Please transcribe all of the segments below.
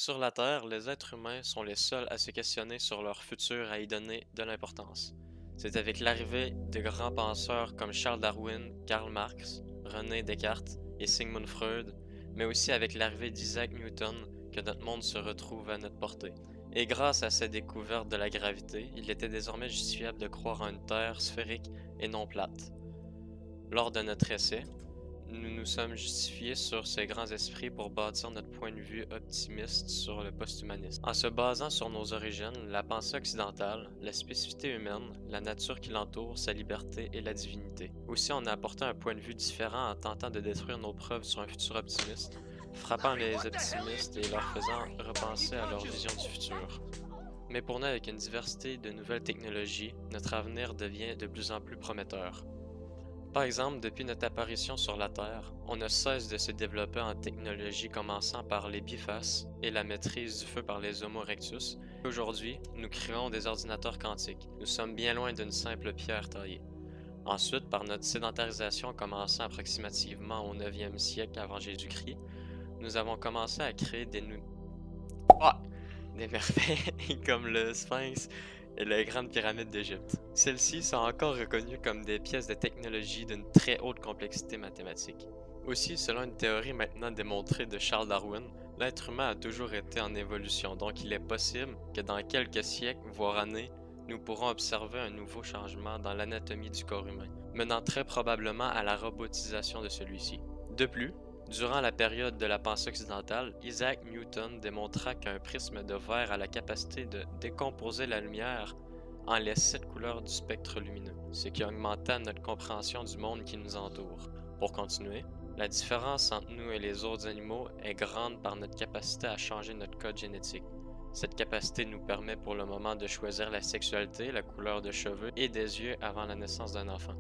Sur la Terre, les êtres humains sont les seuls à se questionner sur leur futur à y donner de l'importance. C'est avec l'arrivée de grands penseurs comme Charles Darwin, Karl Marx, René Descartes et Sigmund Freud, mais aussi avec l'arrivée d'Isaac Newton que notre monde se retrouve à notre portée. Et grâce à cette découverte de la gravité, il était désormais justifiable de croire en une Terre sphérique et non plate. Lors de notre essai, nous nous sommes justifiés sur ces grands esprits pour bâtir notre point de vue optimiste sur le post-humanisme. En se basant sur nos origines, la pensée occidentale, la spécificité humaine, la nature qui l'entoure, sa liberté et la divinité. Aussi, on a apporté un point de vue différent en tentant de détruire nos preuves sur un futur optimiste, frappant les optimistes et leur faisant repenser à leur vision du futur. Mais pour nous, avec une diversité de nouvelles technologies, notre avenir devient de plus en plus prometteur. Par exemple, depuis notre apparition sur la Terre, on ne cesse de se développer en technologie commençant par les bifaces et la maîtrise du feu par les Homo erectus. Aujourd'hui, nous créons des ordinateurs quantiques. Nous sommes bien loin d'une simple pierre taillée. Ensuite, par notre sédentarisation commençant approximativement au 9e siècle avant Jésus-Christ, nous avons commencé à créer des merveilles comme le Sphinx et la Grande Pyramide d'Égypte. Celles-ci sont encore reconnues comme des pièces de technologie d'une très haute complexité mathématique. Aussi, selon une théorie maintenant démontrée de Charles Darwin, l'être humain a toujours été en évolution, donc il est possible que dans quelques siècles, voire années, nous pourrons observer un nouveau changement dans l'anatomie du corps humain, menant très probablement à la robotisation de celui-ci. De plus, durant la période de la pensée occidentale, Isaac Newton démontra qu'un prisme de verre a la capacité de décomposer la lumière en les 7 couleurs du spectre lumineux, ce qui augmenta notre compréhension du monde qui nous entoure. Pour continuer, la différence entre nous et les autres animaux est grande par notre capacité à changer notre code génétique. Cette capacité nous permet pour le moment de choisir la sexualité, la couleur de cheveux et des yeux avant la naissance d'un enfant.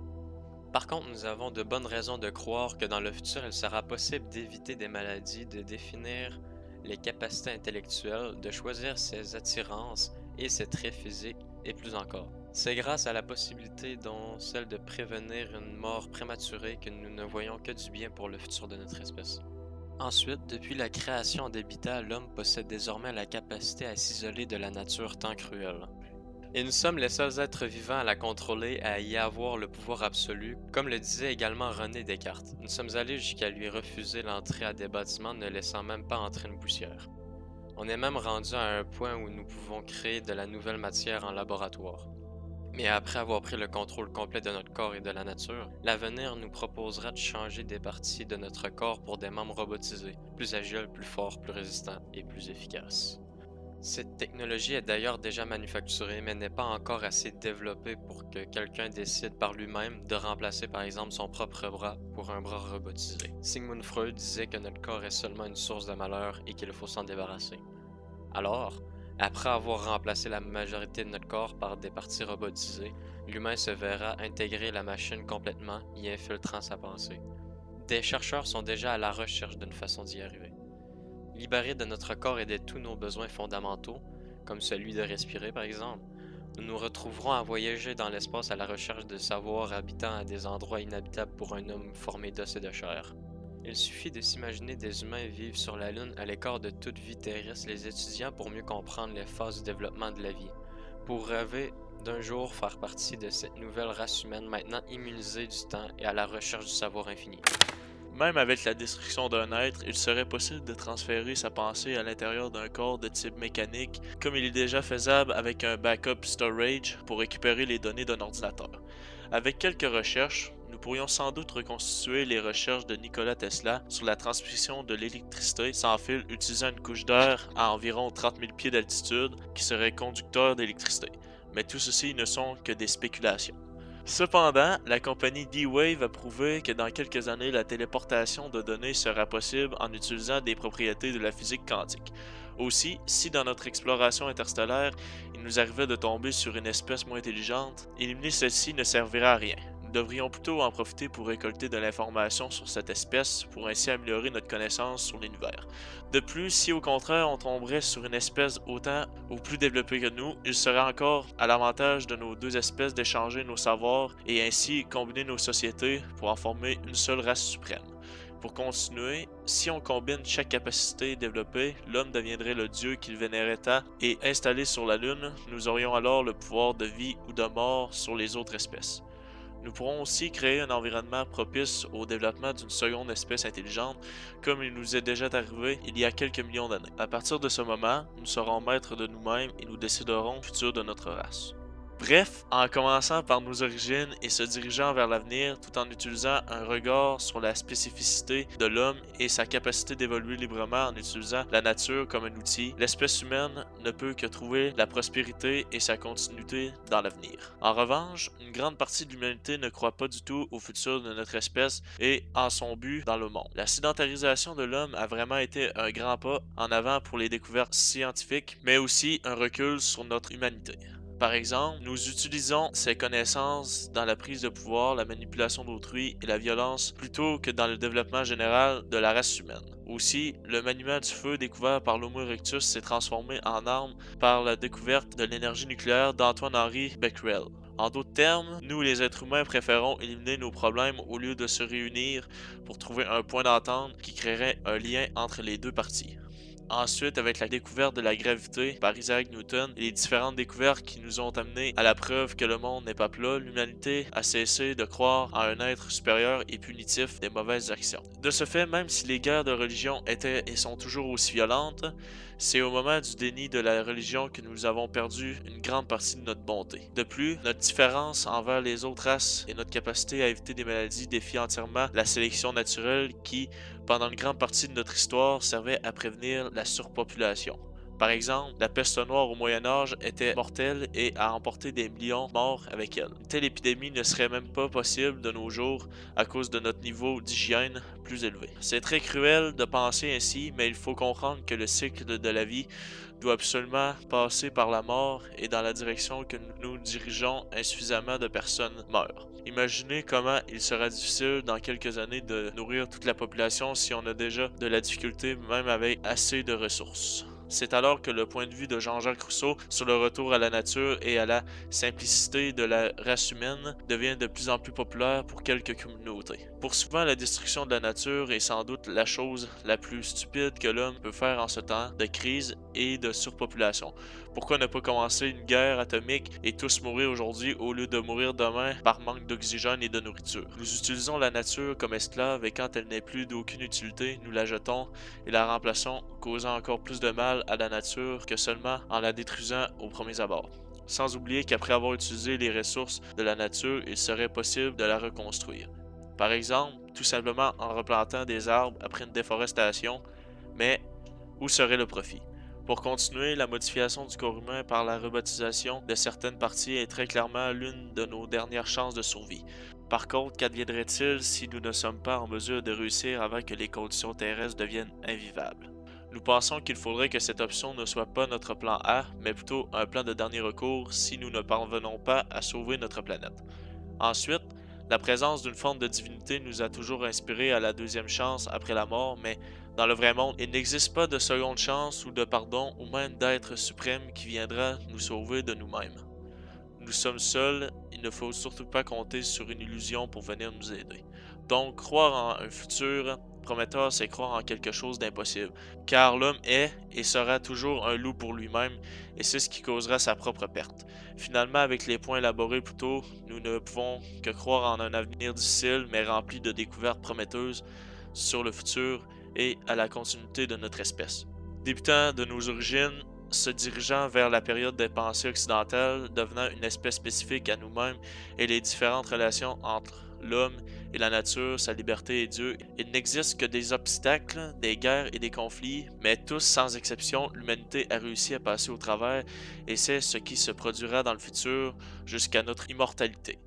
Par contre, nous avons de bonnes raisons de croire que dans le futur, il sera possible d'éviter des maladies, de définir les capacités intellectuelles, de choisir ses attirances et ses traits physiques, et plus encore. C'est grâce à la possibilité dont celle de prévenir une mort prématurée que nous ne voyons que du bien pour le futur de notre espèce. Ensuite, depuis la création d'habitats, l'homme possède désormais la capacité à s'isoler de la nature tant cruelle. Et nous sommes les seuls êtres vivants à la contrôler, à y avoir le pouvoir absolu, comme le disait également René Descartes. Nous sommes allés jusqu'à lui refuser l'entrée à des bâtiments, ne laissant même pas entrer une poussière. On est même rendu à un point où nous pouvons créer de la nouvelle matière en laboratoire. Mais après avoir pris le contrôle complet de notre corps et de la nature, l'avenir nous proposera de changer des parties de notre corps pour des membres robotisés, plus agiles, plus forts, plus résistants et plus efficaces. Cette technologie est d'ailleurs déjà manufacturée, mais n'est pas encore assez développée pour que quelqu'un décide par lui-même de remplacer par exemple son propre bras pour un bras robotisé. Sigmund Freud disait que notre corps est seulement une source de malheur et qu'il faut s'en débarrasser. Alors, après avoir remplacé la majorité de notre corps par des parties robotisées, l'humain se verra intégrer la machine complètement, y infiltrant sa pensée. Des chercheurs sont déjà à la recherche d'une façon d'y arriver. Libérés de notre corps et de tous nos besoins fondamentaux, comme celui de respirer par exemple, nous nous retrouverons à voyager dans l'espace à la recherche de savoir habitant à des endroits inhabitables pour un homme formé d'os et de chair. Il suffit de s'imaginer des humains vivre sur la Lune à l'écart de toute vie terrestre, les étudiants pour mieux comprendre les phases du développement de la vie, pour rêver d'un jour faire partie de cette nouvelle race humaine maintenant immunisée du temps et à la recherche du savoir infini. Même avec la destruction d'un être, il serait possible de transférer sa pensée à l'intérieur d'un corps de type mécanique, comme il est déjà faisable avec un backup storage pour récupérer les données d'un ordinateur. Avec quelques recherches, nous pourrions sans doute reconstituer les recherches de Nikola Tesla sur la transmission de l'électricité sans fil utilisant une couche d'air à environ 30 000 pieds d'altitude qui serait conducteur d'électricité. Mais tout ceci ne sont que des spéculations. Cependant, la compagnie D-Wave a prouvé que dans quelques années, la téléportation de données sera possible en utilisant des propriétés de la physique quantique. Aussi, si dans notre exploration interstellaire, il nous arrivait de tomber sur une espèce moins intelligente, éliminer celle-ci ne servirait à rien. Nous devrions plutôt en profiter pour récolter de l'information sur cette espèce pour ainsi améliorer notre connaissance sur l'univers. De plus, si au contraire on tomberait sur une espèce autant ou plus développée que nous, il serait encore à l'avantage de nos deux espèces d'échanger nos savoirs et ainsi combiner nos sociétés pour en former une seule race suprême. Pour continuer, si on combine chaque capacité développée, l'homme deviendrait le dieu qu'il vénérait tant, et installé sur la Lune, nous aurions alors le pouvoir de vie ou de mort sur les autres espèces. Nous pourrons aussi créer un environnement propice au développement d'une seconde espèce intelligente, comme il nous est déjà arrivé il y a quelques millions d'années. À partir de ce moment, nous serons maîtres de nous-mêmes et nous déciderons du futur de notre race. Bref, en commençant par nos origines et se dirigeant vers l'avenir tout en utilisant un regard sur la spécificité de l'homme et sa capacité d'évoluer librement en utilisant la nature comme un outil, l'espèce humaine ne peut que trouver la prospérité et sa continuité dans l'avenir. En revanche, une grande partie de l'humanité ne croit pas du tout au futur de notre espèce et en son but dans le monde. La sédentarisation de l'homme a vraiment été un grand pas en avant pour les découvertes scientifiques, mais aussi un recul sur notre humanité. Par exemple, nous utilisons ces connaissances dans la prise de pouvoir, la manipulation d'autrui et la violence plutôt que dans le développement général de la race humaine. Aussi, le maniement du feu découvert par l'Homo erectus s'est transformé en arme par la découverte de l'énergie nucléaire d'Antoine-Henri Becquerel. En d'autres termes, nous les êtres humains préférons éliminer nos problèmes au lieu de se réunir pour trouver un point d'entente qui créerait un lien entre les deux parties. Ensuite, avec la découverte de la gravité par Isaac Newton et les différentes découvertes qui nous ont amenés à la preuve que le monde n'est pas plat, l'humanité a cessé de croire en un être supérieur et punitif des mauvaises actions. De ce fait, même si les guerres de religion étaient et sont toujours aussi violentes, c'est au moment du déni de la religion que nous avons perdu une grande partie de notre bonté. De plus, notre différence envers les autres races et notre capacité à éviter des maladies défient entièrement la sélection naturelle qui, pendant une grande partie de notre histoire, servait à prévenir la surpopulation. Par exemple, la peste noire au Moyen Âge était mortelle et a emporté des millions de morts avec elle. Une telle épidémie ne serait même pas possible de nos jours à cause de notre niveau d'hygiène plus élevé. C'est très cruel de penser ainsi, mais il faut comprendre que le cycle de la vie doit absolument passer par la mort et dans la direction que nous dirigeons, insuffisamment de personnes meurent. Imaginez comment il sera difficile dans quelques années de nourrir toute la population si on a déjà de la difficulté même avec assez de ressources. C'est alors que le point de vue de Jean-Jacques Rousseau sur le retour à la nature et à la simplicité de la race humaine devient de plus en plus populaire pour quelques communautés. Pour souvent, la destruction de la nature est sans doute la chose la plus stupide que l'homme peut faire en ce temps de crise et de surpopulation. Pourquoi ne pas commencer une guerre atomique et tous mourir aujourd'hui au lieu de mourir demain par manque d'oxygène et de nourriture? Nous utilisons la nature comme esclave et quand elle n'est plus d'aucune utilité, nous la jetons et la remplaçons, causant encore plus de mal à la nature que seulement en la détruisant aux premiers abords. Sans oublier qu'après avoir utilisé les ressources de la nature, il serait possible de la reconstruire. Par exemple, tout simplement en replantant des arbres après une déforestation, mais où serait le profit? Pour continuer, la modification du corps humain par la robotisation de certaines parties est très clairement l'une de nos dernières chances de survie. Par contre, qu'adviendrait-il si nous ne sommes pas en mesure de réussir avant que les conditions terrestres deviennent invivables? Nous pensons qu'il faudrait que cette option ne soit pas notre plan A, mais plutôt un plan de dernier recours si nous ne parvenons pas à sauver notre planète. Ensuite, la présence d'une forme de divinité nous a toujours inspiré à la deuxième chance après la mort, mais dans le vrai monde, il n'existe pas de seconde chance ou de pardon ou même d'être suprême qui viendra nous sauver de nous-mêmes. Nous sommes seuls, il ne faut surtout pas compter sur une illusion pour venir nous aider. Donc, croire en un futur prometteur, c'est croire en quelque chose d'impossible, car l'homme est et sera toujours un loup pour lui-même, et c'est ce qui causera sa propre perte. Finalement, avec les points élaborés plus tôt, nous ne pouvons que croire en un avenir difficile, mais rempli de découvertes prometteuses sur le futur et à la continuité de notre espèce. Débutant de nos origines, se dirigeant vers la période des pensées occidentales, devenant une espèce spécifique à nous-mêmes et les différentes relations entre l'homme et la nature, sa liberté et Dieu, il n'existe que des obstacles, des guerres et des conflits, mais tous sans exception, l'humanité a réussi à passer au travers et c'est ce qui se produira dans le futur jusqu'à notre immortalité.